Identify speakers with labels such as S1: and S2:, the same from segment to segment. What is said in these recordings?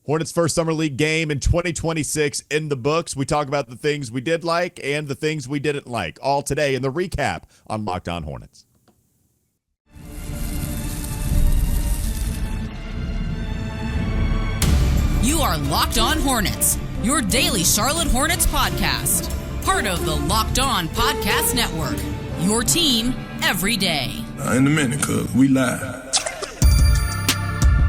S1: Hornets' first summer league game in 2026 in the books. We talk about the things we did like and the things we didn't like, all today in the recap on Locked On Hornets.
S2: You are Locked On Hornets, your daily Charlotte Hornets podcast. Part of the Locked On Podcast Network, your team every day.
S3: In a minute, cuz we live.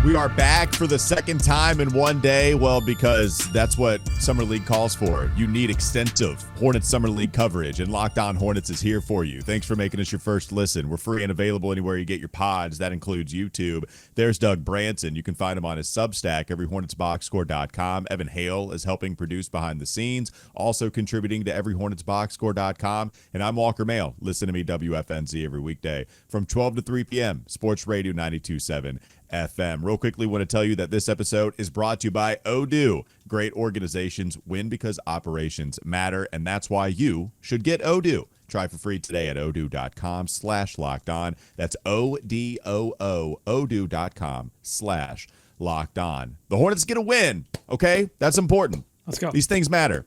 S1: We are back for the second time in one day. Well, because that's what Summer League calls for. You need extensive Hornets Summer League coverage, and Locked On Hornets is here for you. Thanks for making us your first listen. We're free and available anywhere you get your pods. That includes YouTube. There's Doug Branson. You can find him on his Substack, everyhornetsboxscore.com. Evan Mehl is helping produce behind the scenes, also contributing to everyhornetsboxscore.com. And I'm Walker Mehl. Listen to me, WFNZ, every weekday from 12 to 3 p.m. Sports Radio 92.7 FM. Real quickly, want to tell you that this episode is brought to you by Odoo. Great organizations win because operations matter, and that's why you should get Odoo. Try for free today at odoo.com/lockedon. That's O-D-O-O, odoo.com/lockedon. The Hornets get a win, okay? That's important.
S4: Let's go.
S1: These things matter.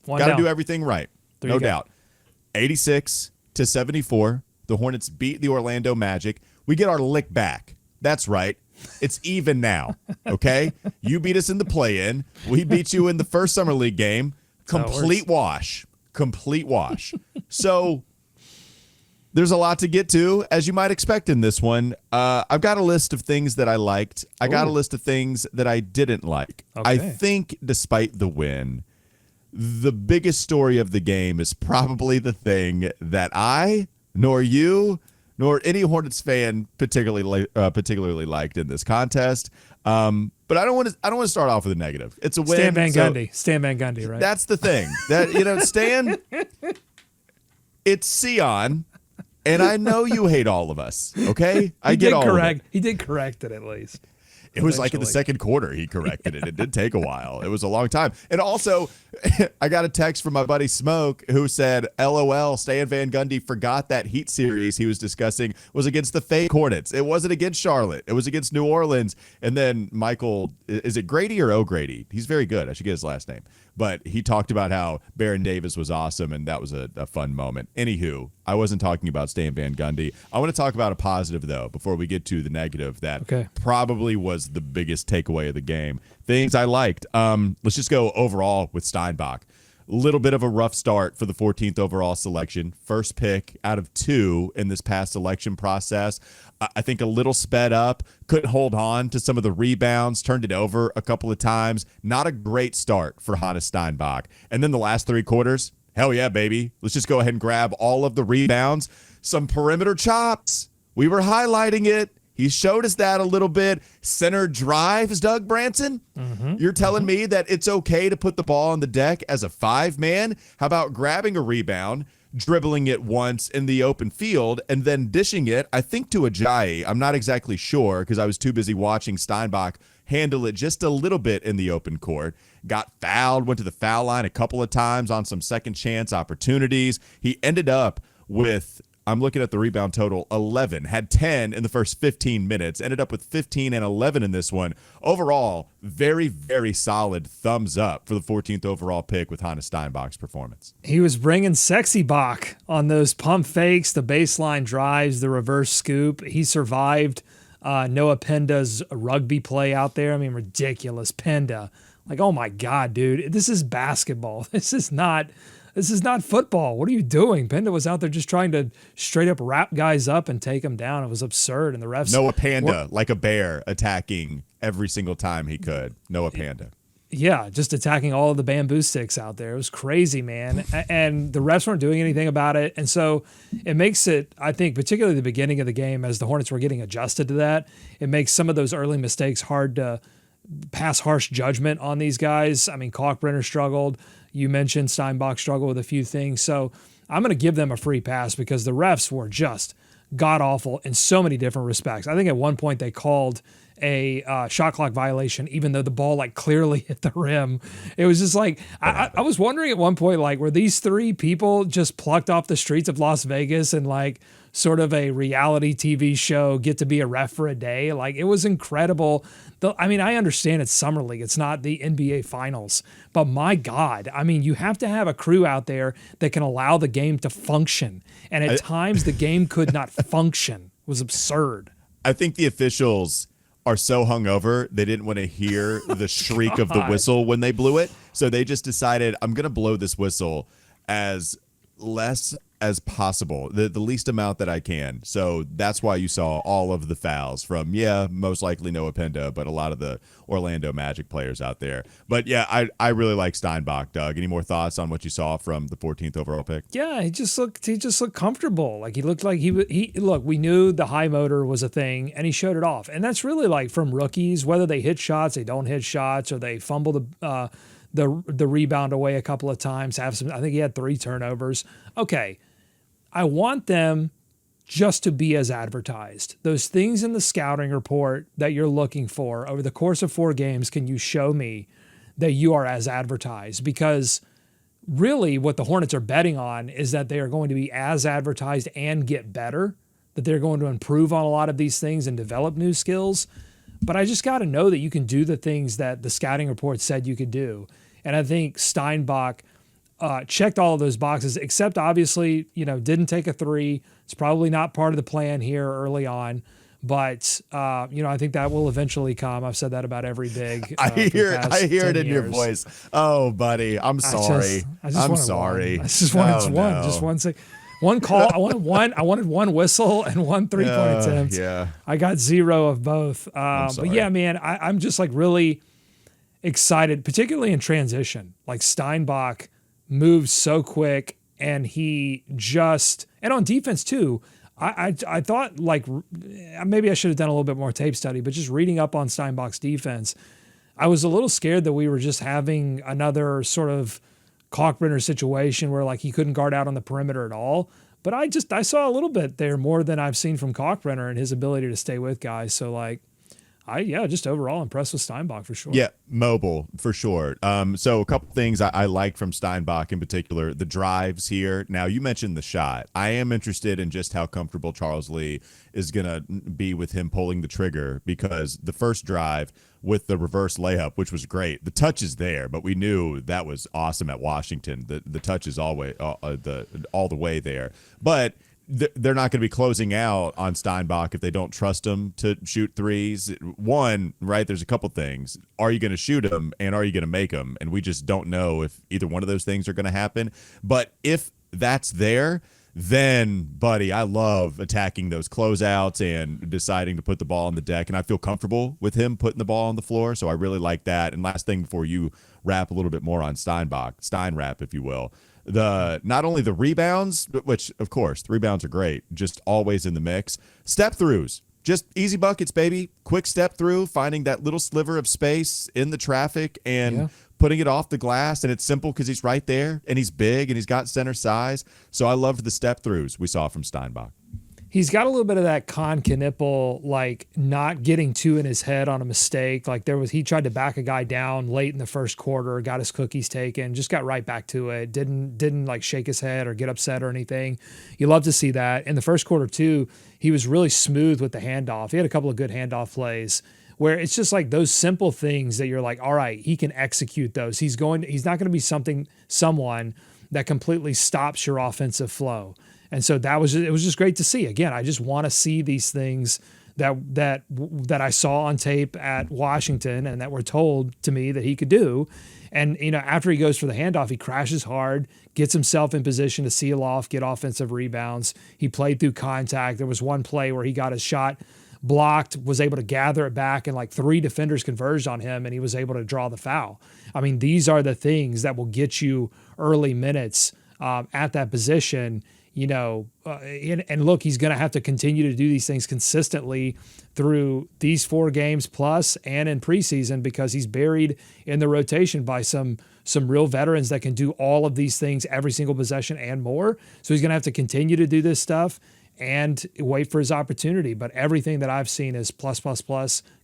S1: Got to do everything right. No doubt. 86-74. The Hornets beat the Orlando Magic. We get our lick back. That's right. It's even now, okay? You beat us in the play-in. We beat you in the first Summer League game. Complete wash. Complete wash. So there's a lot to get to, as you might expect in this one. I've got a list of things that I liked. I got a list of things that I didn't like. Okay. I think despite the win, the biggest story of the game is probably the thing that I, nor you, nor any Hornets fan particularly liked in this contest. But I don't want to start off with a negative. It's a win.
S4: Stan Van Gundy, right?
S1: That's the thing. That Stan, it's Sion, and I know you hate all of us. Okay, I get all of it.
S4: He did correct it at least.
S1: It was like in the second quarter he corrected it. It did take a while. It was a long time. And also, I got a text from my buddy Smoke who said, LOL, Stan Van Gundy forgot that Heat series he was discussing was against the fake Hornets. It wasn't against Charlotte. It was against New Orleans. And then Michael, is it Grady or O'Grady? He's very good. I should get his last name. But he talked about how Baron Davis was awesome, and that was a fun moment. Anywho, I wasn't talking about Stan Van Gundy. I want to talk about a positive, though, before we get to the negative that probably was the biggest takeaway of the game. Things I liked. Let's just go overall with Steinbach. Little bit of a rough start for the 14th overall selection. First pick out of 2 in this past selection process. I think a little sped up. Couldn't hold on to some of the rebounds. Turned it over a couple of times. Not a great start for Hannes Steinbach. And then the last 3 quarters, hell yeah, baby. Let's just go ahead and grab all of the rebounds. Some perimeter chops. We were highlighting it. He showed us that a little bit. Center drives, Doug Branson. You're telling me that it's okay to put the ball on the deck as a 5-man? How about grabbing a rebound, dribbling it once in the open field, and then dishing it, I think, to Ajayi. I'm not exactly sure because I was too busy watching Steinbach handle it just a little bit in the open court. Got fouled, went to the foul line a couple of times on some second chance opportunities. He ended up with, I'm looking at the rebound total, 11. Had 10 in the first 15 minutes. Ended up with 15 and 11 in this one. Overall, very, very solid thumbs up for the 14th overall pick with Hannes Steinbach's performance.
S4: He was bringing sexy Bach on those pump fakes, the baseline drives, the reverse scoop. He survived Noah Penda's rugby play out there. I mean, ridiculous. Penda. Like, oh my God, dude. This is basketball. This is not football. What are you doing? Penda was out there just trying to straight up wrap guys up and take them down. It was absurd. And the refs.
S1: Noah Panda, like a bear, attacking every single time he could. Noah Panda.
S4: Yeah, just attacking all of the bamboo sticks out there. It was crazy, man. And the refs weren't doing anything about it. And so it makes it, I think, particularly the beginning of the game, as the Hornets were getting adjusted to that, it makes some of those early mistakes hard to pass harsh judgment on these guys. I mean, Kalkbrenner struggled. You mentioned Steinbach struggled with a few things. So I'm going to give them a free pass because the refs were just god-awful in so many different respects. I think at one point they called a shot clock violation, even though the ball like clearly hit the rim. It was just like, I was wondering at one point, like, were these 3 people just plucked off the streets of Las Vegas and like sort of a reality TV show, get to be a ref for a day. Like, it was incredible. I mean, I understand it's summer league. It's not the NBA finals, but my God, I mean, you have to have a crew out there that can allow the game to function. And at times the game could not function. It was absurd.
S1: I think the officials are so hungover they didn't want to hear the shriek of the whistle when they blew it. So they just decided, I'm going to blow this whistle as less as possible, the least amount that I can. So that's why you saw all of the fouls from, most likely Noah Penda, but a lot of the Orlando Magic players out there. But yeah, I really like Steinbach, Doug. Any more thoughts on what you saw from the 14th overall pick?
S4: Yeah, he just looked comfortable. Like, he looked like look, we knew the high motor was a thing and he showed it off. And that's really like from rookies, whether they hit shots, they don't hit shots, or they fumble the rebound away a couple of times, I think he had 3 turnovers. Okay. I want them just to be as advertised. Those things in the scouting report that you're looking for over the course of 4 games, can you show me that you are as advertised? Because really what the Hornets are betting on is that they are going to be as advertised and get better, that they're going to improve on a lot of these things and develop new skills. But I just got to know that you can do the things that the scouting report said you could do. And I think Steinbach checked all of those boxes, except obviously, didn't take a 3. It's probably not part of the plan here early on, but I think that will eventually come. I've said that about every big.
S1: I hear it in your voice. Oh, buddy, I'm sorry. I'm sorry.
S4: I just wanted one. Just one second. One call. I wanted one whistle and 1 3-point attempt.
S1: Yeah.
S4: I got 0 of both. But yeah, man, I'm just like really excited, particularly in transition. Like, Steinbach moves so quick, and and on defense too. I thought, like, maybe I should have done a little bit more tape study, but just reading up on Steinbach's defense, I was a little scared that we were just having another sort of Kalkbrenner situation where, like, he couldn't guard out on the perimeter at all. But I saw a little bit there, more than I've seen from Kalkbrenner, and his ability to stay with guys. So, like, just overall impressed with Steinbach for sure. Yeah,
S1: mobile for sure. So a couple things I liked from Steinbach in particular, the drives here. Now, you mentioned the shot. I am interested in just how comfortable Charles Lee is going to be with him pulling the trigger, because the first drive with the reverse layup, which was great, the touch is there, but we knew that was awesome at Washington. The touch is all the way there. But they're not going to be closing out on Steinbach if they don't trust him to shoot threes. One, right, there's a couple things. Are you going to shoot him, and are you going to make him? And we just don't know if either one of those things are going to happen. But if that's there, then, buddy, I love attacking those closeouts and deciding to put the ball on the deck. And I feel comfortable with him putting the ball on the floor, so I really like that. And last thing before you wrap a little bit more on Steinbach, Steinwrap, if you will. Not only the rebounds, which of course the rebounds are great, just always in the mix. Step throughs, just easy buckets, baby. Quick step through, finding that little sliver of space in the traffic and putting it off the glass. And it's simple because he's right there, and he's big, and he's got center size. So I loved the step throughs we saw from Steinbach.
S4: He's got a little bit of that Con Knipple, like, not getting too in his head on a mistake. Like, he tried to back a guy down late in the first quarter, got his cookies taken, just got right back to it. Didn't like shake his head or get upset or anything. You love to see that. In the first quarter too, he was really smooth with the handoff. He had a couple of good handoff plays where it's just like those simple things that you're like, all right, he can execute those. He's not going to be someone that completely stops your offensive flow. And so it was just great to see. Again, I just want to see these things that I saw on tape at Washington and that were told to me that he could do. And, after he goes for the handoff, he crashes hard, gets himself in position to seal off, get offensive rebounds. He played through contact. There was one play where he got his shot blocked, was able to gather it back, and like 3 defenders converged on him, and he was able to draw the foul. I mean, these are the things that will get you early minutes at that position. And look, he's going to have to continue to do these things consistently through these 4 games plus and in preseason, because he's buried in the rotation by some real veterans that can do all of these things every single possession and more. So he's going to have to continue to do this stuff and wait for his opportunity. But everything that I've seen is plus.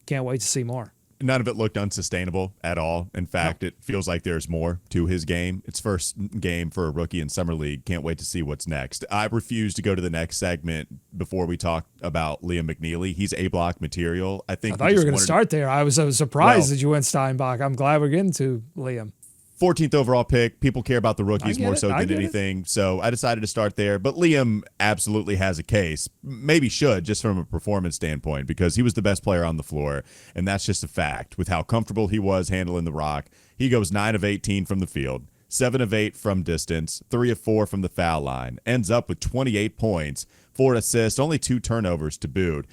S4: Can't wait to see more.
S1: None of it looked unsustainable at all. In fact, it feels like there's more to his game. It's first game for a rookie in Summer League. Can't wait to see what's next. I refuse to go to the next segment before we talk about Liam McNeely. He's A-block material. I thought
S4: you were going to start there. I was surprised that you went Steinbach. I'm glad we're getting to Liam.
S1: 14th overall pick. People care about the rookies more so than anything. So I decided to start there. But Liam absolutely has a case. Maybe should, just from a performance standpoint, because he was the best player on the floor. And that's just a fact. With how comfortable he was handling the rock, he goes 9 of 18 from the field, 7 of 8 from distance, 3 of 4 from the foul line, ends up with 28 points, 4 assists, only 2 turnovers to boot.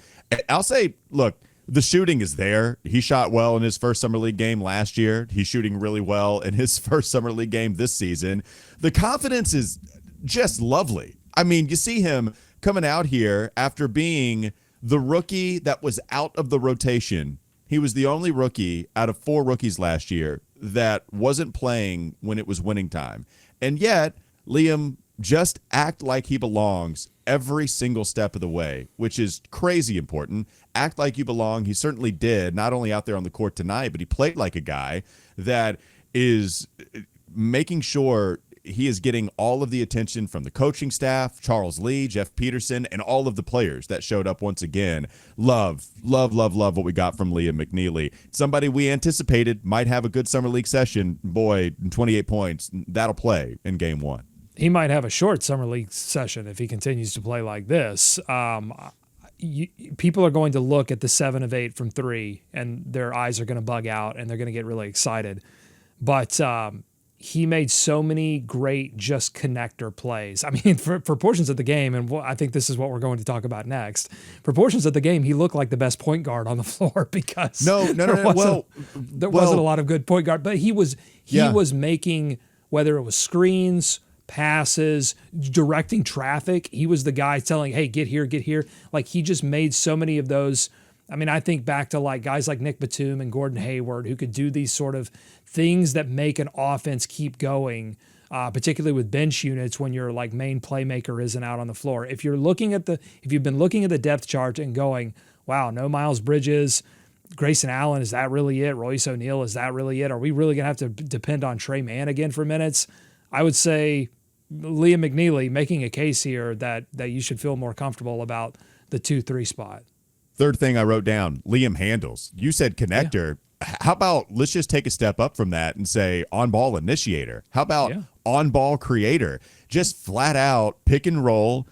S1: I'll say, look, the shooting is there. He shot well in his first Summer League game last year. He's shooting really well in his first Summer League game this season. The confidence is just lovely. I mean, you see him coming out here after being the rookie that was out of the rotation. He was the only rookie out of 4 rookies last year that wasn't playing when it was winning time. And yet, Liam just act like he belongs every single step of the way, which is crazy important. Act like you belong. He certainly did, not only out there on the court tonight, but he played like a guy that is making sure he is getting all of the attention from the coaching staff, Charles Lee, Jeff Peterson, and all of the players that showed up once again. Love what we got from Liam McNeely. Somebody we anticipated might have a good Summer League session. Boy, 28 points, that'll play in game 1.
S4: He might have a short Summer League session if he continues to play like this. People are going to look at the 7 of 8 from 3, and their eyes are going to bug out, and they're going to get really excited. But he made so many great just connector plays. I mean, for portions of the game, and I think this is what we're going to talk about next, for portions of the game, he looked like the best point guard on the floor because there wasn't a lot of good point guard. But he was making, whether it was screens, passes, directing traffic. He was the guy telling, hey, get here. Like, he just made so many of those. I mean, I think back to like guys like Nick Batum and Gordon Hayward who could do these sort of things that make an offense keep going, particularly with bench units when your like main playmaker isn't out on the floor. If you've been looking at the depth chart and going, wow, no Miles Bridges, Grayson Allen, is that really it? Royce O'Neal, is that really it? Are we really going to have to depend on Trey Mann again for minutes? I would say Liam McNeely making a case here that you should feel more comfortable about the 2-3 spot.
S1: Third thing I wrote down, Liam handles. You said connector. Yeah. How about let's just take a step up from that and say on-ball initiator? How about on-ball creator? Just flat out pick and roll,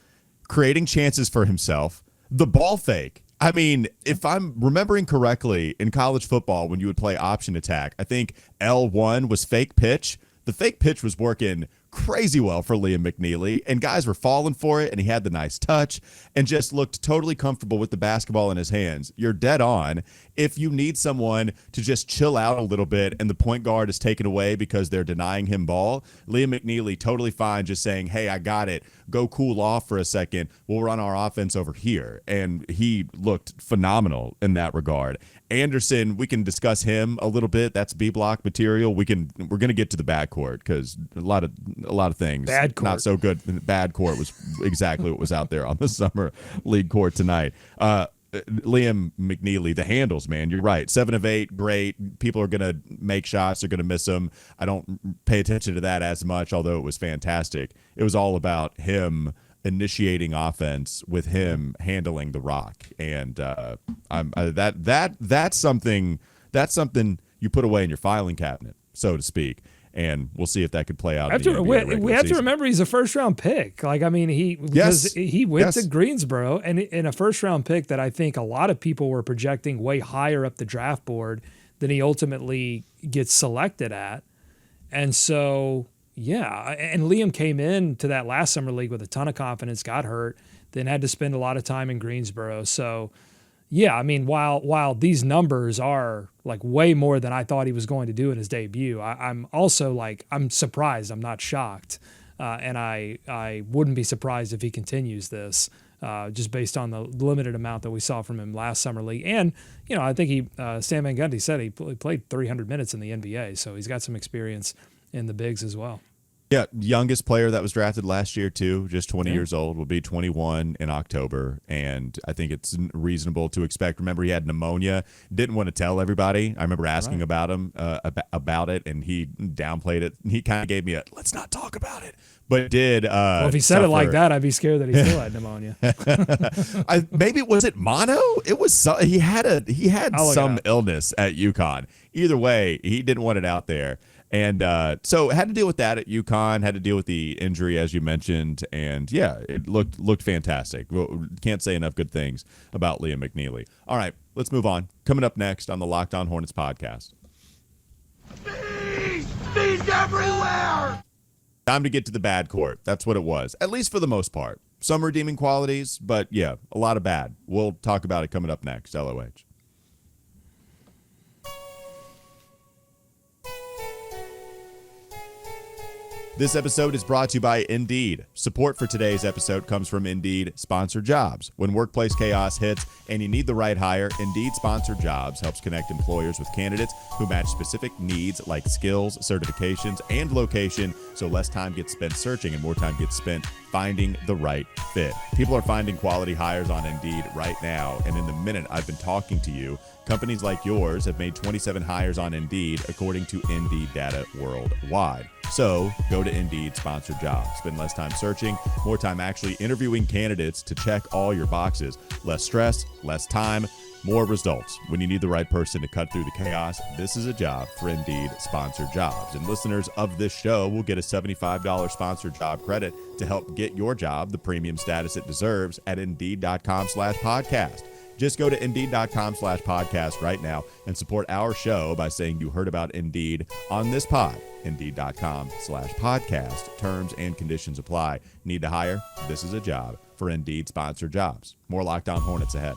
S1: creating chances for himself. The ball fake. I mean, if I'm remembering correctly, in college football when you would play option attack, I think L1 was fake pitch. The fake pitch was working crazy well for Liam McNeely, and guys were falling for it, and he had the nice touch and just looked totally comfortable with the basketball in his hands. You're dead on. If you need someone to just chill out a little bit and the point guard is taken away because they're denying him ball, Liam McNeely totally fine just saying, hey, I got it. Go cool off for a second. We'll run our offense over here. And he looked phenomenal in that regard. Anderson, we can discuss him a little bit. That's B-block material. We're going to get to the backcourt because a lot of things
S4: bad court.
S1: Not so good. Bad court was exactly what was out there on the Summer League court tonight. Liam McNeely, the handles, man, you're right. 7 of 8, great. People are going to make shots. They're going to miss them. I don't pay attention to that as much, although it was fantastic. It was all about him initiating offense with him handling the rock, and that's something you put away in your filing cabinet, so to speak. And we'll see if that could play out.
S4: We have to remember he's a first-round pick. Like, I mean, he went to Greensboro, and in a first-round pick that I think a lot of people were projecting way higher up the draft board than he ultimately gets selected at. And so, yeah, and Liam came in to that last Summer League with a ton of confidence, got hurt, then had to spend a lot of time in Greensboro. So, yeah, I mean, while these numbers are like way more than I thought he was going to do in his debut, I'm also like, I'm surprised. I'm not shocked. And I wouldn't be surprised if he continues this just based on the limited amount that we saw from him last Summer League. And, you know, I think Stan Van Gundy said he played 300 minutes in the NBA, so he's got some experience in the bigs as well.
S1: Yeah, youngest player that was drafted last year too, just 20 years old, will be 21 in October, and I think it's reasonable to expect. Remember, he had pneumonia, didn't want to tell everybody. I remember asking about him about it, and he downplayed it. He kind of gave me a "let's not talk about it," but did.
S4: Well, if he said it like that, I'd be scared that he still had pneumonia.
S1: Maybe was it mono? It was he had some illness at UConn. Either way, he didn't want it out there. And so had to deal with that at UConn, had to deal with the injury, as you mentioned. And, yeah, it looked fantastic. Can't say enough good things about Liam McNeely. All right, let's move on. Coming up next on the Locked On Hornets podcast.
S5: Bees everywhere!
S1: Time to get to the bad court. That's what it was, at least for the most part. Some redeeming qualities, but, yeah, a lot of bad. We'll talk about it coming up next, LOH. This episode is brought to you by Indeed. Support for today's episode comes from Indeed Sponsored Jobs. When workplace chaos hits and you need the right hire, Indeed Sponsored Jobs helps connect employers with candidates who match specific needs like skills, certifications, and location, so less time gets spent searching and more time gets spent finding the right fit. People are finding quality hires on Indeed right now, and in the minute I've been talking to you, companies like yours have made 27 hires on Indeed, according to Indeed data worldwide. So go to Indeed Sponsored Jobs. Spend less time searching, more time actually interviewing candidates to check all your boxes. Less stress, less time, more results. When you need the right person to cut through the chaos, this is a job for Indeed Sponsored Jobs. And listeners of this show will get a $75 sponsored job credit to help get your job the premium status it deserves at Indeed.com/podcast. Just go to Indeed.com/podcast right now and support our show by saying you heard about Indeed on this pod. Indeed.com/podcast. Terms and conditions apply. Need to hire? This is a job for Indeed Sponsored Jobs. More Locked On Hornets ahead.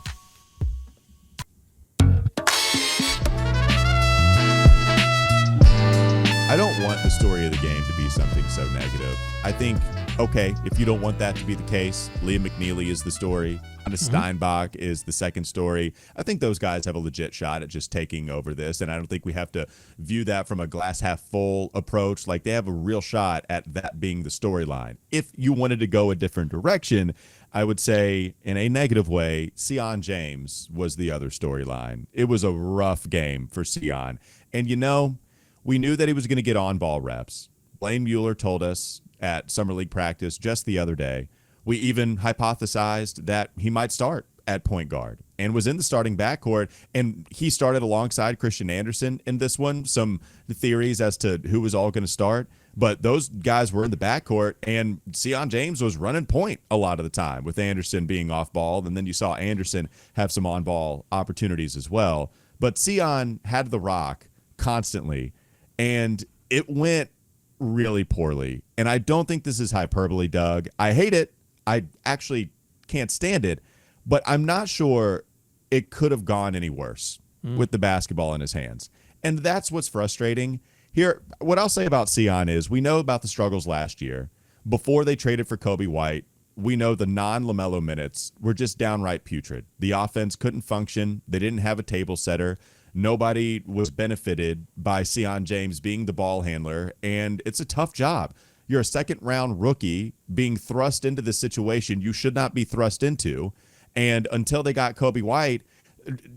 S1: I don't want the story of the game to be something so negative. I think, okay, if you don't want that to be the case, Liam McNeely is the story. Steinbach is the second story. I think those guys have a legit shot at just taking over this, and I don't think we have to view that from a glass half full approach. Like, they have a real shot at that being the storyline. If you wanted to go a different direction, I would say, in a negative way, Sion James was the other storyline. It was a rough game for Sion. And, you know, we knew that he was going to get on-ball reps. Blaine Mueller told us at Summer League practice just the other day. We even hypothesized that he might start at point guard and was in the starting backcourt, and he started alongside Christian Anderson in this one. Some theories as to who was all going to start, but those guys were in the backcourt, and Sion James was running point a lot of the time with Anderson being off ball, and then you saw Anderson have some on-ball opportunities as well. But Sion had the rock constantly, and it went really poorly. And I don't think this is hyperbole, Doug. I hate it. I actually can't stand it, but I'm not sure it could have gone any worse with the basketball in his hands. And that's what's frustrating. Here, what I'll say about Sion is we know about the struggles last year. Before they traded for Kobe White, we know the non-LaMelo minutes were just downright putrid. The offense couldn't function. They didn't have a table setter. Nobody was benefited by Sion James being the ball handler, and it's a tough job. You're a second-round rookie being thrust into this situation you should not be thrust into, and until they got Kobe White,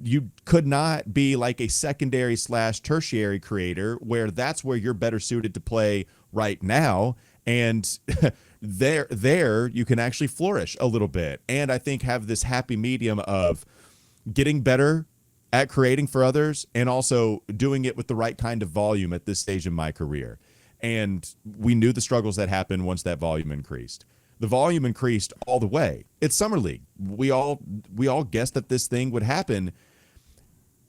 S1: you could not be like a secondary/tertiary creator where that's where you're better suited to play right now, and there you can actually flourish a little bit, and I think have this happy medium of getting better at creating for others and also doing it with the right kind of volume at this stage in my career. And we knew the struggles that happened once that volume increased. The volume increased all the way. It's Summer League. We all guessed that this thing would happen.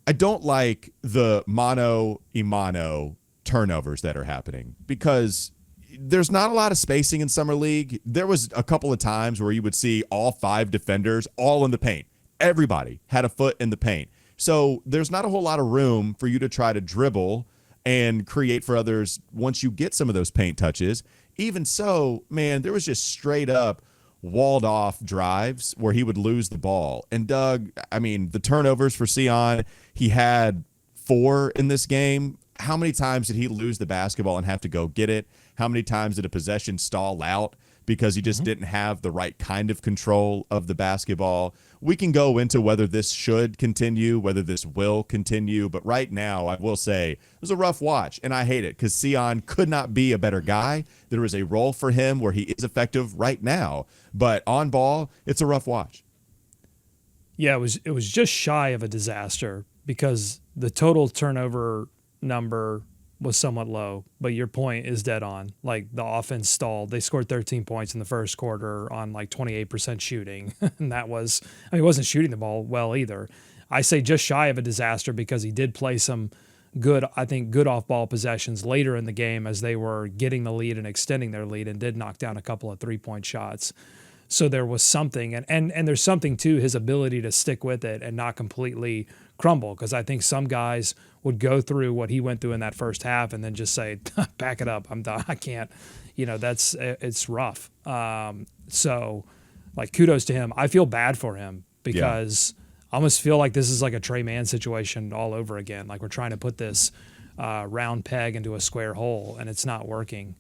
S1: I don't like the mano-a-mano turnovers that are happening because there's not a lot of spacing in Summer League. There was a couple of times where you would see all 5 defenders all in the paint. Everybody had a foot in the paint. So there's not a whole lot of room for you to try to dribble and create for others once you get some of those paint touches. Even so, man, there was just straight up walled off drives where he would lose the ball. And Doug, I mean, the turnovers for Sion, he had 4 in this game. how many times did he lose the basketball and have to go get it? How many times did a possession stall out because he just didn't have the right kind of control of the basketball? We can go into whether this should continue, whether this will continue, but right now I will say it was a rough watch, and I hate it because Sion could not be a better guy. There is a role for him where he is effective right now, but on ball, it's a rough watch.
S4: Yeah, it was just shy of a disaster because the total turnover number was somewhat low, but your point is dead on. Like, the offense stalled. They scored 13 points in the first quarter on like 28% shooting. And that was, I mean, he wasn't shooting the ball well either. I say just shy of a disaster because he did play some good off-ball possessions later in the game as they were getting the lead and extending their lead, and did knock down a couple of three-point shots. So there was something, and there's something to his ability to stick with it and not completely crumble, because I think some guys would go through what he went through in that first half and then just say, back it up, I'm done, I can't, it's rough. So like, kudos to him. I feel bad for him because I almost feel like this is like a Trey Mann situation all over again. Like, we're trying to put this round peg into a square hole and it's not working.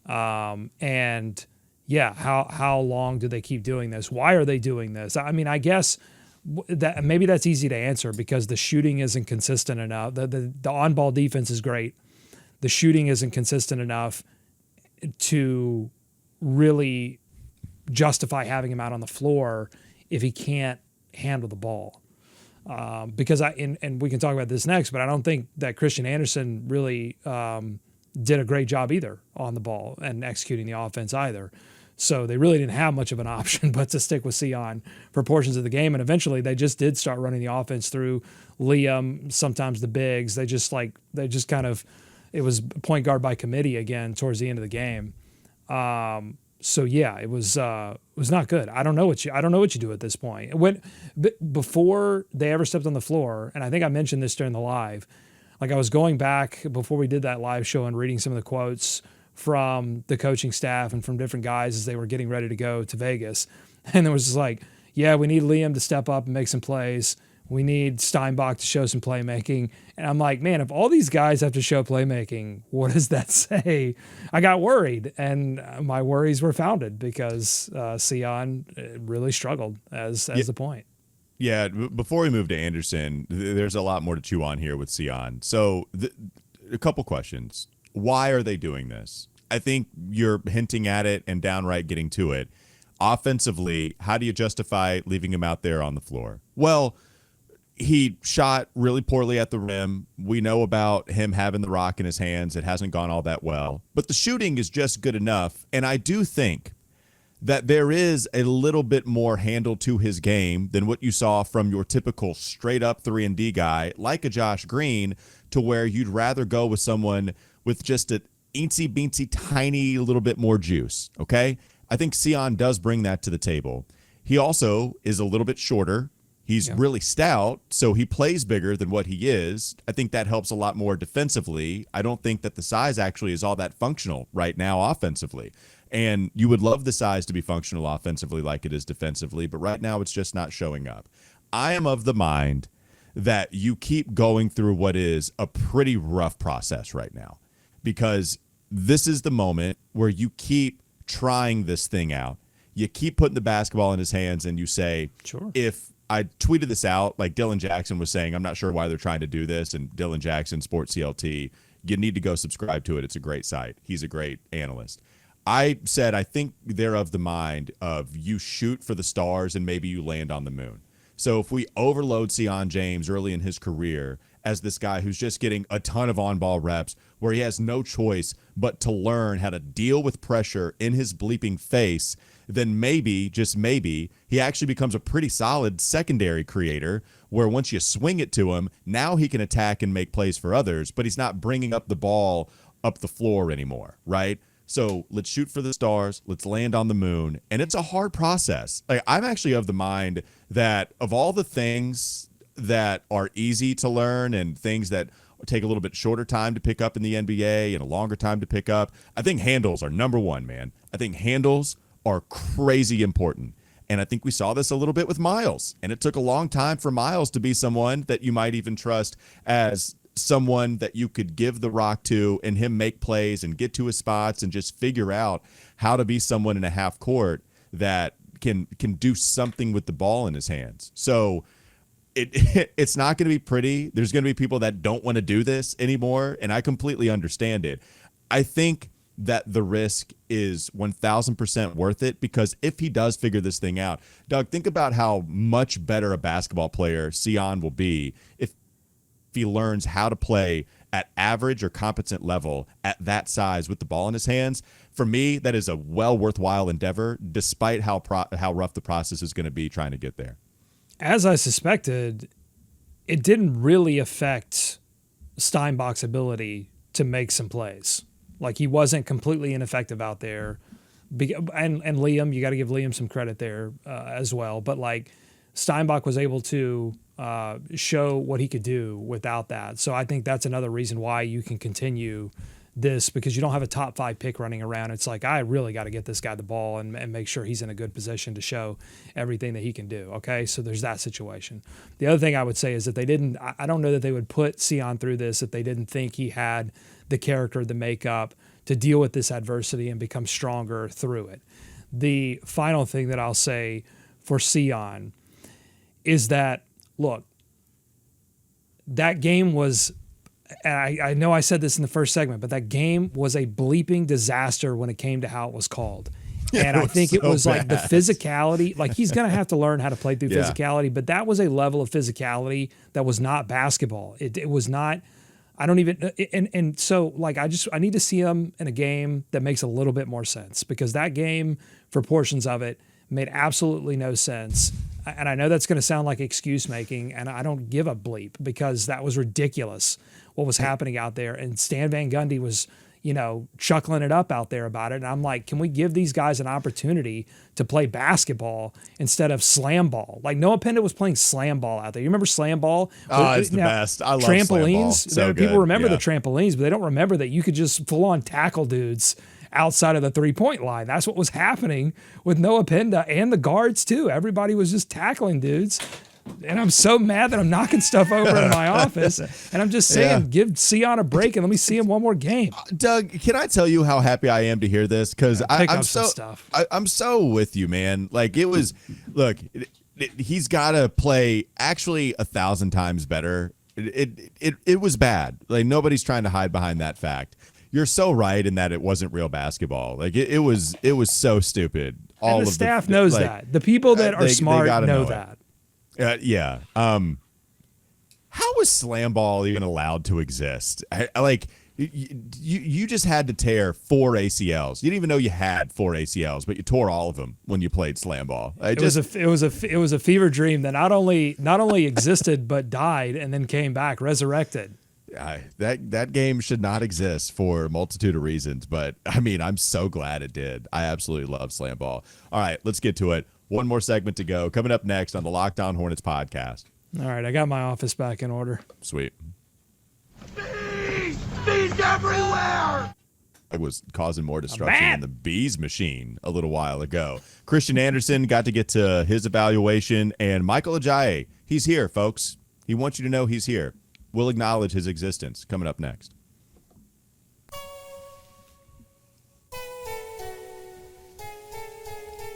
S4: And yeah, how long do they keep doing this? Why are they doing this? I mean, I guess that maybe that's easy to answer because the shooting isn't consistent enough. The on-ball defense is great. The shooting isn't consistent enough to really justify having him out on the floor if he can't handle the ball. Because and we can talk about this next, but I don't think that Christian Anderson really did a great job either on the ball and executing the offense either. So they really didn't have much of an option but to stick with Sion for portions of the game. And eventually they just did start running the offense through Liam, sometimes the bigs. It was point guard by committee again towards the end of the game. So yeah, it was not good. I don't know what you do at this point. Before they ever stepped on the floor, and I think I mentioned this during the live, like, I was going back before we did that live show and reading some of the quotes from the coaching staff and from different guys as they were getting ready to go to Vegas. And there was just like, yeah, we need Liam to step up and make some plays. We need Steinbach to show some playmaking. And I'm like, man, if all these guys have to show playmaking, what does that say? I got worried, and my worries were founded because Sion really struggled as the point.
S1: Yeah, before we move to Anderson, there's a lot more to chew on here with Sion. So a couple questions. Why are they doing this? I think you're hinting at it and downright getting to it. Offensively, how do you justify leaving him out there on the floor? Well, he shot really poorly at the rim. We know about him having the rock in his hands. It hasn't gone all that well. But the shooting is just good enough. And I do think that there is a little bit more handle to his game than what you saw from your typical straight-up 3-and-D guy like a Josh Green, to where you'd rather go with someone with just an eensy-beensy tiny little bit more juice, okay? I think Sion does bring that to the table. He also is a little bit shorter. He's really stout, so he plays bigger than what he is. I think that helps a lot more defensively. I don't think that the size actually is all that functional right now offensively. And you would love the size to be functional offensively like it is defensively, but right now it's just not showing up. I am of the mind that you keep going through what is a pretty rough process right now, because this is the moment where you keep trying this thing out. You keep putting the basketball in his hands and you say,
S4: sure.
S1: If I tweeted this out, like Dylan Jackson was saying, I'm not sure why they're trying to do this, and Dylan Jackson, Sports CLT, you need to go subscribe to it. It's a great site. He's a great analyst. I said, I think they're of the mind of you shoot for the stars and maybe you land on the moon. So if we overload Sion James early in his career as this guy who's just getting a ton of on-ball reps where he has no choice but to learn how to deal with pressure in his bleeping face, then maybe, just maybe, he actually becomes a pretty solid secondary creator where once you swing it to him, now he can attack and make plays for others, but he's not bringing up the ball up the floor anymore, right? So let's shoot for the stars. Let's land on the moon. And it's a hard process. Like, I'm actually of the mind that of all the things that are easy to learn and things that take a little bit shorter time to pick up in the NBA and a longer time to pick up, I think handles are number one, man. I think handles are crazy important. And I think we saw this a little bit with Miles. And it took a long time for Miles to be someone that you might even trust as someone that you could give the rock to and him make plays and get to his spots and just figure out how to be someone in a half court that can do something with the ball in his hands. So it's not going to be pretty. There's going to be people that don't want to do this anymore, and I completely understand it. I think that the risk is 1,000% worth it, because if he does figure this thing out, Doug, think about how much better a basketball player Sion will be if he learns how to play at average or competent level at that size with the ball in his hands. For me, that is a worthwhile endeavor, despite how rough the process is going to be trying to get there.
S4: As I suspected, it didn't really affect Steinbach's ability to make some plays. Like, he wasn't completely ineffective out there. And Liam, you got to give Liam some credit there as well. But, like, Steinbach was able to show what he could do without that. So I think that's another reason why you can continue this, because you don't have a top 5 pick running around. It's like, I really got to get this guy the ball and make sure he's in a good position to show everything that he can do. Okay, so there's that situation. The other thing I would say is that I don't know that they would put Sion through this if they didn't think he had the character, the makeup to deal with this adversity and become stronger through it. The final thing that I'll say for Sion is that, look, that game was, and I know I said this in the first segment, but that game was a bleeping disaster when it came to how it was called. And I think it was like the physicality, like he's going to have to learn how to play through physicality, but that was a level of physicality that was not basketball. It was not, I don't even, and so like, I need to see him in a game that makes a little bit more sense, because that game, for portions of it, made absolutely no sense. And I know that's going to sound like excuse making, and I don't give a bleep, because that was ridiculous what was happening out there. And Stan Van Gundy was, chuckling it up out there about it. And I'm like, can we give these guys an opportunity to play basketball instead of slam ball? Like, Noah Penda was playing slam ball out there. You remember slam ball?
S1: Oh, it's the best. I love
S4: trampolines.
S1: Slam ball. So
S4: People
S1: good.
S4: remember the trampolines, but they don't remember that you could just full on tackle dudes outside of the 3-point line. That's what was happening with Noah Penda and the guards too. Everybody was just tackling dudes. And I'm so mad that I'm knocking stuff over in my office. And I'm just saying, give Sion a break and let me see him one more game.
S1: Doug, can I tell you how happy I am to hear this? Because I'm so with you, man. Like, it was, look, he's got to play actually 1,000 times better. It was bad. Like, nobody's trying to hide behind that fact. You're so right in that it wasn't real basketball. Like, it was so stupid. All
S4: and the
S1: of
S4: staff knows that. The people that are smart know that.
S1: Yeah. How was slam ball even allowed to exist? You just had to tear 4 ACLs. You didn't even know you had 4 ACLs, but you tore all of them when you played slam ball. It was
S4: a fever dream that not only existed but died and then came back resurrected.
S1: That game should not exist for a multitude of reasons, but I mean, I'm so glad it did. I absolutely love slam ball. All right, let's get to it. One more segment to go. Coming up next on the Locked On Hornets podcast.
S4: All right, I got my office back in order.
S1: Sweet.
S5: Bees everywhere!
S1: I was causing more destruction than the bees machine a little while ago. Christian Anderson got to get to his evaluation, and Michael Ajayi, he's here, folks. He wants you to know he's here. We'll acknowledge his existence coming up next.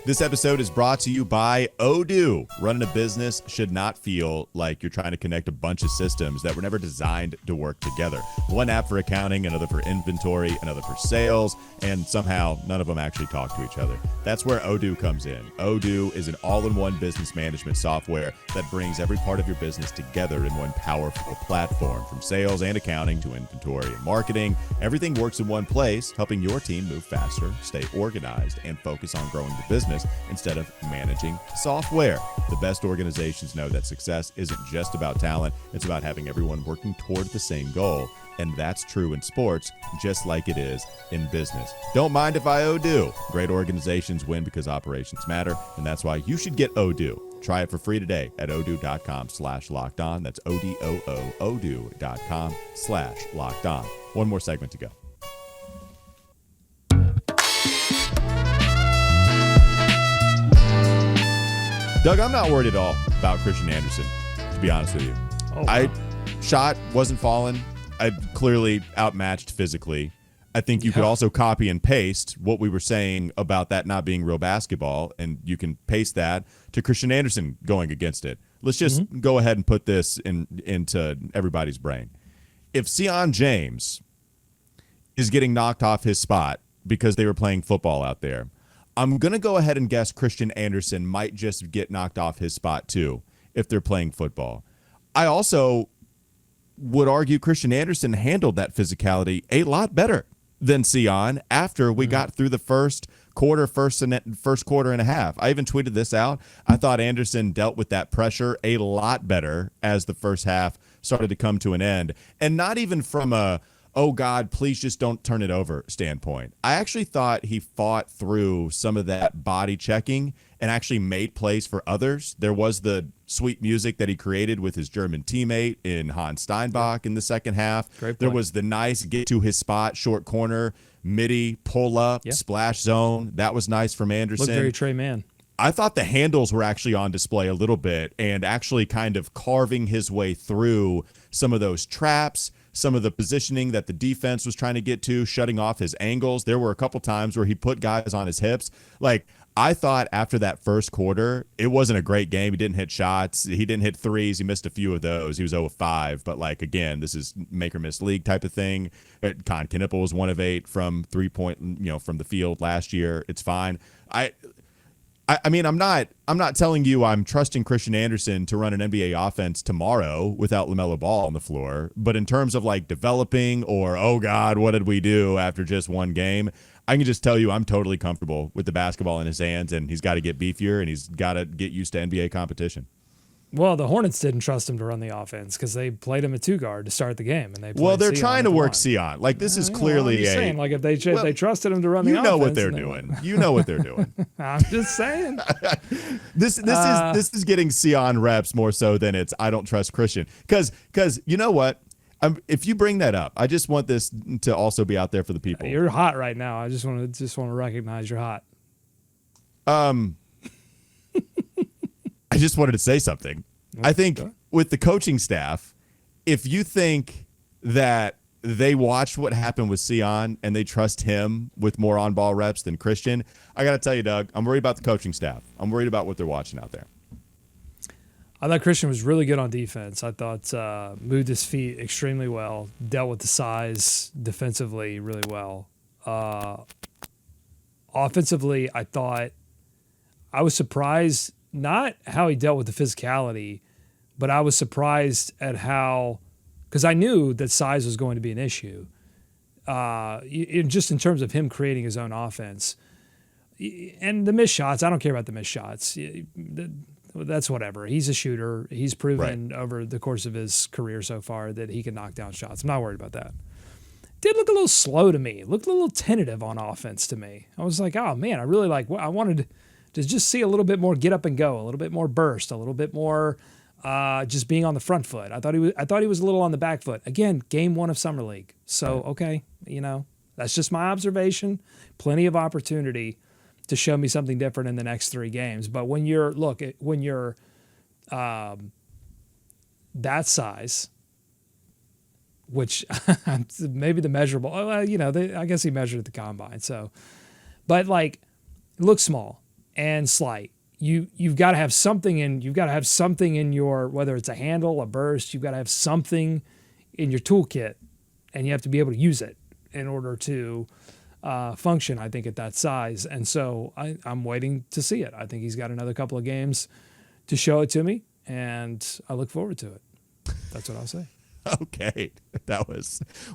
S1: This episode is brought to you by Odoo. Running a business should not feel like you're trying to connect a bunch of systems that were never designed to work together. One app for accounting, another for inventory, another for sales, and somehow none of them actually talk to each other. That's where Odoo comes in. Odoo is an all-in-one business management software that brings every part of your business together in one powerful platform. From sales and accounting to inventory and marketing, everything works in one place, helping your team move faster, stay organized, and focus on growing the business instead of managing software. The best organizations know that success isn't just about talent, it's about having everyone working toward the same goal. And that's true in sports, just like it is in business. Don't mind if I Odoo. Great organizations win because operations matter, and that's why you should get Odoo. Try it for free today at odoo.com/lockedon. That's ODOO, odoo.com/lockedon. One more segment to go. Doug, I'm not worried at all about Christian Anderson, to be honest with you.
S4: Oh, wow.
S1: shot wasn't falling. I clearly outmatched physically. I think you could also copy and paste what we were saying about that not being real basketball, and you can paste that to Christian Anderson going against it. Let's just go ahead and put this into everybody's brain. If Sion James is getting knocked off his spot because they were playing football out there, I'm going to go ahead and guess Christian Anderson might just get knocked off his spot too if they're playing football. I also would argue Christian Anderson handled that physicality a lot better than Sion after we got through the first quarter and a half. I even tweeted this out. I thought Anderson dealt with that pressure a lot better as the first half started to come to an end. And not even from a, oh God, please just don't turn it over standpoint. I actually thought he fought through some of that body checking and actually made plays for others. There was the sweet music that he created with his German teammate in Hans Steinbach in the second half. There was the nice get to his spot, short corner, midi, pull up, splash zone. That was nice from Anderson.
S4: Looked very Trey Man.
S1: I thought the handles were actually on display a little bit and actually kind of carving his way through some of those traps, some of the positioning that the defense was trying to get to, shutting off his angles. There were a couple times where he put guys on his hips. Like, I thought after that first quarter, it wasn't a great game. He didn't hit shots. He didn't hit threes. He missed a few of those. He was 0 of 5. But, like, again, this is make or miss league type of thing. Con Knippel was 1 of 8 from 3-point, from the field last year. It's fine. I mean, I'm not telling you I'm trusting Christian Anderson to run an NBA offense tomorrow without LaMelo Ball on the floor. But in terms of like developing or, oh God, what did we do after just one game? I can just tell you I'm totally comfortable with the basketball in his hands, and he's got to get beefier and he's got to get used to NBA competition.
S4: Well, the Hornets didn't trust him to run the offense because they played him at 2 guard to start the game, and
S1: they're trying to work Sion. Like this is clearly
S4: saying, like if they trusted him to run the offense,
S1: you know what they're doing. You know what they're doing.
S4: I'm just saying.
S1: This is getting Sion reps more so than it's I don't trust Christian because you know what. If you bring that up, I just want this to also be out there for the people.
S4: You're hot right now. I just want to recognize you're hot.
S1: I just wanted to say something. I think with the coaching staff, if you think that they watched what happened with Sion and they trust him with more on-ball reps than Christian, I got to tell you, Doug, I'm worried about the coaching staff. I'm worried about what they're watching out there.
S4: I thought Christian was really good on defense. I thought moved his feet extremely well, dealt with the size defensively really well. Offensively, I thought I was surprised not how he dealt with the physicality, but I was surprised at how, because I knew that size was going to be an issue, just in terms of him creating his own offense. And the missed shots, I don't care about the missed shots. That's whatever. He's a shooter. He's proven over the course of his career so far that he can knock down shots. I'm not worried about that. Did look a little slow to me. Looked a little tentative on offense to me. I was like, oh man, I really I wanted to just see a little bit more get up and go, a little bit more burst, a little bit more just being on the front foot. I thought he was a little on the back foot. Again, game 1 of Summer League. So, okay, that's just my observation. Plenty of opportunity to show me something different in the next 3 games. But when you're that size, which maybe the measurable, I guess he measured at the combine. So, but like, looks small and slight. You've got to have something in your, whether it's a handle, a burst, you've got to have something in your toolkit, and you have to be able to use it in order to function, I think, at that size. And so I'm waiting to see it. I think he's got another couple of games to show it to me, and I look forward to it. That's what I'll say.
S1: Okay.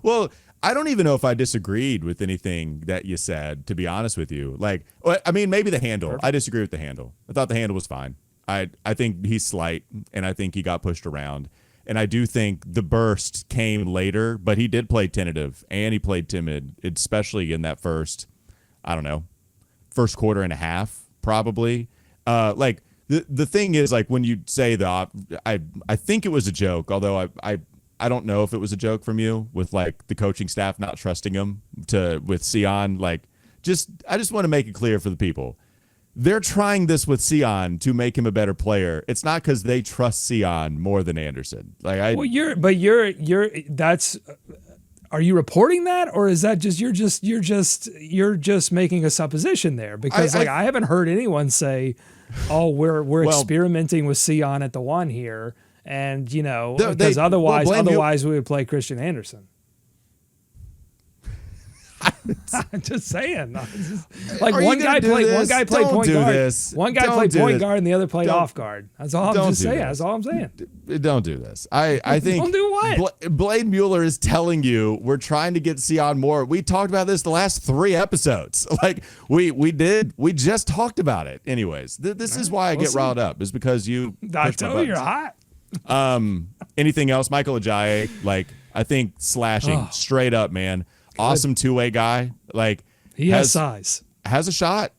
S1: Well, I don't even know if I disagreed with anything that you said, to be honest with you. Like, I mean, maybe the handle. I disagree with the handle. I thought the handle was fine. I think he's slight, and I think he got pushed around. And I do think the burst came later, but he did play tentative, and he played timid, especially in that first quarter and a half, probably. Like, the thing is, like, when you say I think it was a joke, although I don't know if it was a joke from you with like the coaching staff not trusting him with Sion. Like, I just want to make it clear for the people. they're trying this with Sion to make him a better player. It's not because they trust Sion more than Anderson. Are you
S4: reporting that, or is that just you're just making a supposition there? Because I haven't heard anyone say, "Oh, we're experimenting with Sion at the one here," and because otherwise we would play Christian Anderson. I'm just saying. One guy played point guard. One guy played point guard and the other played off guard. That's all I'm just saying. That's all I'm saying.
S1: Don't do this. I think
S4: don't do what?
S1: Blade Mueller is telling you we're trying to get Sion more. We talked about this the last 3 episodes. We just talked about it. Anyways, this is why I get riled up, is because you.
S4: I tell you, you're hot.
S1: Anything else, Michael Ajayi? I think slashing straight up, man. Awesome two-way guy.
S4: He has size.
S1: Has a shot.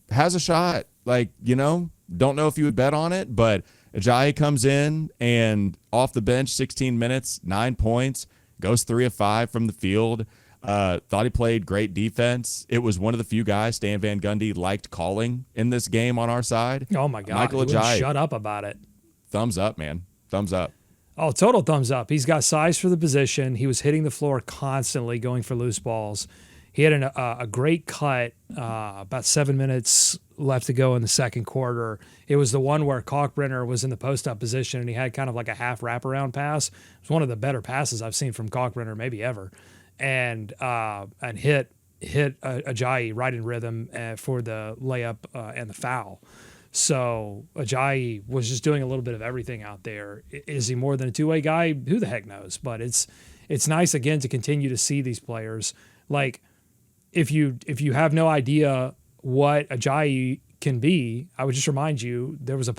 S1: Don't know if you would bet on it, but Ajayi comes in and off the bench, 16 minutes, 9 points, goes 3 of 5 from the field. Thought he played great defense. It was one of the few guys Stan Van Gundy liked calling in this game on our side.
S4: Oh my God.
S1: Michael Ajayi.
S4: Shut up about it.
S1: Thumbs up, man. Thumbs up.
S4: Oh, total thumbs up. He's got size for the position. He was hitting the floor constantly, going for loose balls. He had a great cut, about 7 minutes left to go in the second quarter. It was the one where Kalkbrenner was in the post-up position, and he had kind of like a half wraparound pass. It was one of the better passes I've seen from Kalkbrenner, maybe ever, and hit Ajayi right in rhythm for the layup and the foul. So Ajayi was just doing a little bit of everything out there. Is he more than a two-way guy? Who the heck knows? But it's nice, again, to continue to see these players. If you have no idea what Ajayi can be, I would just remind you there was a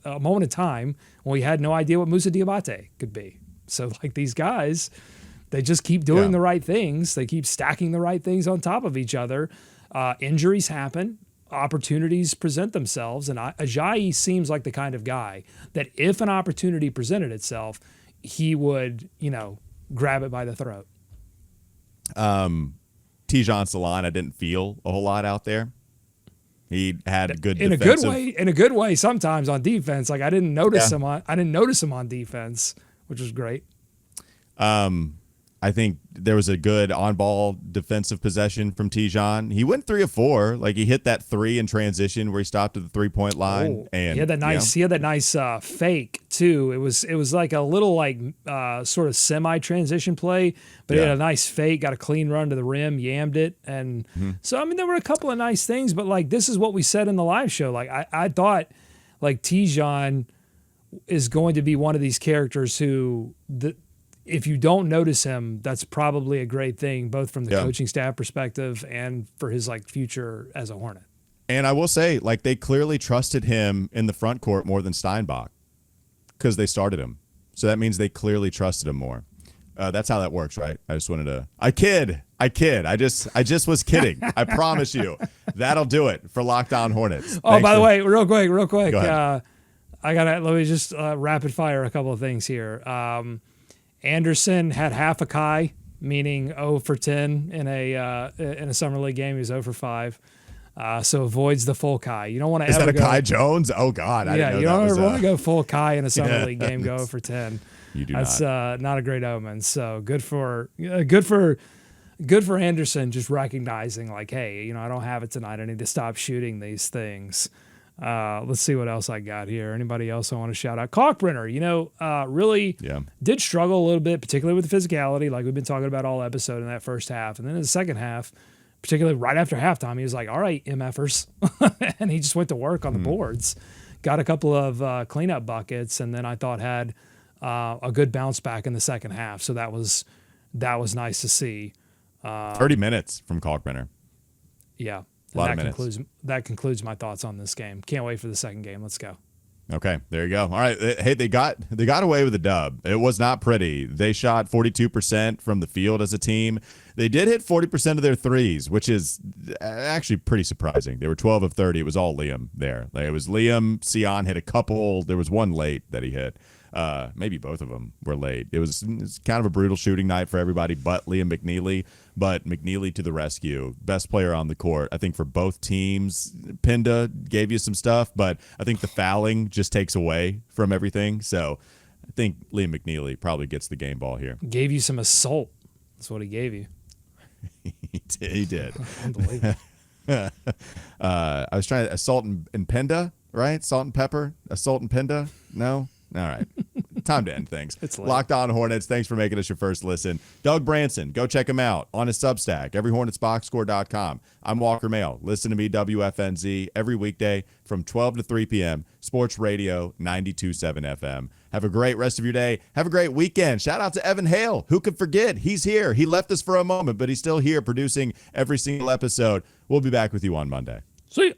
S4: moment in time when we had no idea what Moussa Diabate could be. So these guys, they just keep doing the right things. They keep stacking the right things on top of each other. Injuries happen. Opportunities present themselves, and Ajayi seems like the kind of guy that if an opportunity presented itself, he would, grab it by the throat.
S1: Tijan Salon, I didn't feel a whole lot out there. He had good
S4: in a good way sometimes on defense. I didn't notice him on defense, which was great.
S1: I think there was a good on-ball defensive possession from Tijan. He went 3 of 4. He hit that 3 in transition where he stopped at the 3-point line. And
S4: he had that nice fake too. It was like a little sort of semi-transition play, but he had a nice fake, got a clean run to the rim, yammed it, and so there were a couple of nice things. But this is what we said in the live show. I thought Tijan is going to be one of these characters who if you don't notice him, that's probably a great thing, both from the coaching staff perspective and for his future as a Hornet.
S1: And I will say, they clearly trusted him in the front court more than Steinbach because they started him. So that means they clearly trusted him more. That's how that works, right? I just wanted to. I kid. I just was kidding. I promise you, that'll do it for Lockdown Hornets.
S4: Oh, by the way, real quick.
S1: Go ahead.
S4: Let me just rapid fire a couple of things here. Anderson had half a Kai, meaning 0 for 10 in a summer league game. He was 0 for 5, so avoids the full Kai. You don't want to.
S1: Is that a Kai Jones? Oh God, I didn't know
S4: you
S1: that
S4: don't want to go full Kai in a summer league game. Go 0 for 10.
S1: You do
S4: That's
S1: not.
S4: Not a great omen. So good for Anderson, just recognizing hey, I don't have it tonight. I need to stop shooting these things. Let's see what else I got here. Anybody else I want to shout out? Kalkbrenner, really did struggle a little bit, particularly with the physicality, like we've been talking about all episode in that first half. And then in the second half, particularly right after halftime, he was like, all right, MFers. And he just went to work on the boards, got a couple of cleanup buckets, and then I thought had a good bounce back in the second half. So that was nice to see.
S1: 30 minutes from Kalkbrenner.
S4: Yeah.
S1: A lot of minutes.
S4: That concludes my thoughts on this game. Can't wait for the second game. Let's go.
S1: Okay, there you go. All right. Hey, they got away with a dub. It was not pretty. They shot 42% from the field as a team. They did hit 40% of their threes, which is actually pretty surprising. They were 12 of 30. It was all Liam there. It was Liam. Sion hit a couple. There was one late that he hit. maybe both of them were late. It was kind of a brutal shooting night for everybody but Liam McNeely. But McNeely to the rescue. Best player on the court, I think, for both teams. Pinda gave you some stuff, but I think the fouling just takes away from everything. So I think Liam McNeely probably gets the game ball here.
S4: Gave you some assault. That's what he gave you.
S1: He did.
S4: Unbelievable.
S1: I was trying to assault and Pinda, right? Salt and pepper, assault and Pinda. No? All right. Time to end things.
S4: It's late.
S1: Locked On Hornets. Thanks for making us your first listen. Doug Branson, go check him out on his Substack, everyhornetsboxscore.com. I'm Walker Mehl. Listen to me, WFNZ, every weekday from 12 to 3 p.m. Sports Radio 92.7 FM. Have a great rest of your day. Have a great weekend. Shout out to Evan Hale. Who could forget? He's here. He left us for a moment, but he's still here producing every single episode. We'll be back with you on Monday.
S4: See ya.